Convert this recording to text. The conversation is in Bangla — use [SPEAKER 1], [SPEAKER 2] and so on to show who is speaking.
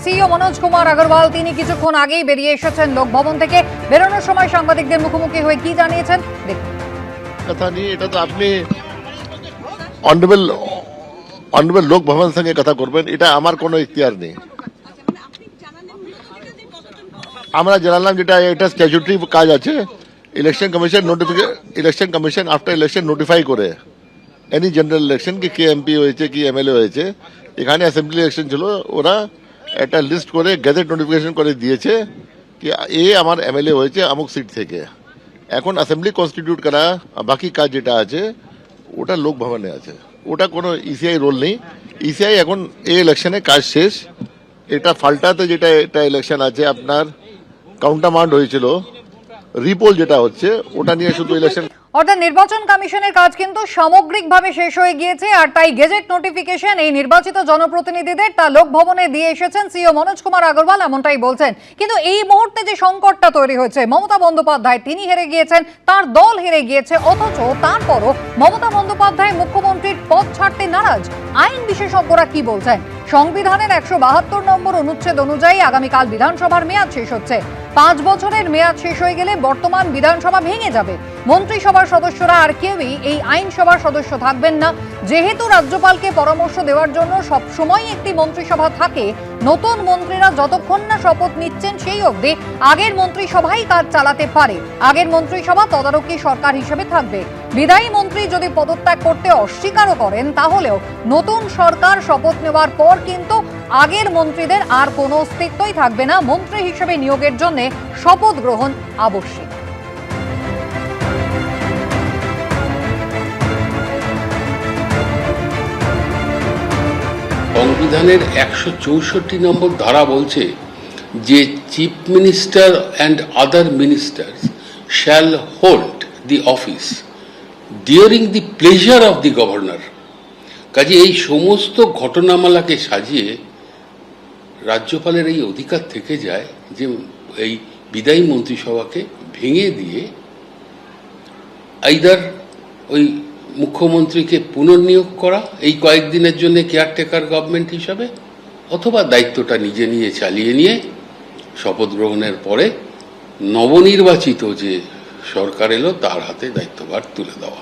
[SPEAKER 1] সিইও মনোজ কুমার আগরওয়াল তিনি কিছুক্ষণ আগেই বেরিয়ে এসেছেন লোকভবন থেকে। বেরোনোর সময় সাংবাদিকদের মুখোমুখি হয়ে কি জানিয়েছেন দেখুন।
[SPEAKER 2] কথা নিয়ে এটা তো আপনি অনরেবল লোক ভবন সঙ্গে কথা করবেন, এটা আমার কোনো ইখতিয়ার নেই। আমরা জানালাম যেটা এটা স্ট্যাচুটরি কাজ আছে, election commission after election notify করে এনি জেনারেল ইলেকশন কি এমপি হয়েছে কি এমএলএ হয়েছে, এখানে অ্যাসেম্বলি ইলেকশন ছিল, ওরা একটা লিস্ট করে গেজেট নোটিফিকেশন করে দিয়েছে কি এ আমার এমএলএ হয়েছে অমুক সিট থেকে। এখন অ্যাসেম্বলি কনস্টিটিউট করা বাকি কাজ যেটা আছে ওটা লোক ভবনে আছে, ওটা কোনো ইসিআই রোল নেই। ইসিআই এখন এই ইলেকশনে কাজ শেষ। এটা ফাল্টাতে যেটা এটা ইলেকশন আছে আপনার কাউন্টারমান্ড হয়েছিল, রিপোল যেটা হচ্ছে ওটা নিয়ে শুধু ইলেকশন।
[SPEAKER 1] অর্থাৎ নির্বাচন কমিশনের কাজ কিন্তু সামগ্রিকভাবে শেষ হয়ে গিয়েছে, আর তাই গেজেট নোটিফিকেশন এই নির্বাচিত জনপ্রতিনিধিদের তা লোক ভবনে দিয়ে এসেছেন সিইও মনোজ কুমার আগরওয়াল, এমনটাই বলছেন। কিন্তু এই মুহূর্তে যে সংকটটা তৈরি হয়েছে, মমতা বন্দ্যোপাধ্যায় তিনি হেরে গিয়েছেন, তার দল হেরে গিয়েছে, অথচ তারপরও মমতা বন্দ্যোপাধ্যায় মুখ্যমন্ত্রীর পদ ছাড়তে নারাজ। আইন বিশেষজ্ঞরা কি বলছেন? সংবিধানের 172 নম্বর অনুচ্ছেদ অনুযায়ী আগামীকাল বিধানসভার মেয়াদ শেষ হচ্ছে। 5 বছরের মেয়াদ শেষ হয়ে গেলে বর্তমান বিধানসভা ভেঙে যাবে। মন্ত্রিসভার সদস্যরা আর কেউই এই আইনসভার সদস্য থাকবেন না। যেহেতু রাজ্যপালকে পরামর্শ দেওয়ার জন্য সবসময় একটি মন্ত্রিসভা থাকে, নতুন মন্ত্রীরা যতক্ষণ না শপথ নিচ্ছেন সেই অবধি আগের মন্ত্রিসভাই কাজ চালাতে পারে। আগের মন্ত্রিসভা তদারকি সরকার হিসেবে থাকবে। বিদায়ী মন্ত্রী যদি পদত্যাগ করতে অস্বীকারও করেন, তাহলেও নতুন সরকার শপথ নেওয়ার পর কিন্তু আগের মন্ত্রীদের আর কোনো অস্তিত্বই থাকবে না। মন্ত্রী হিসেবে নিয়োগের জন্য শপথ গ্রহণ আবশ্যক।
[SPEAKER 3] সংবিধানের 164 নম্বর ধারা বলছে যে chief minister and other ministers shall hold the office during the pleasure of the governor. কাজে এই সমস্ত ঘটনামালাকে সাজিয়ে রাজ্যপালের এই অধিকার থেকে যায় যে এই বিদায়ী মন্ত্রিসভাকে ভেঙে দিয়ে আইদার ওই মুখ্যমন্ত্রীকে পুনর্নিয়োগ করা এই কয়েকদিনের জন্য কেয়ারটেকার গভর্নমেন্ট হিসাবে, অথবা দায়িত্বটা নিজে নিয়ে চালিয়ে নিয়ে শপথ গ্রহণের পরে নবনির্বাচিত যে সরকার এলো তার হাতে দায়িত্বভার তুলে দেওয়া।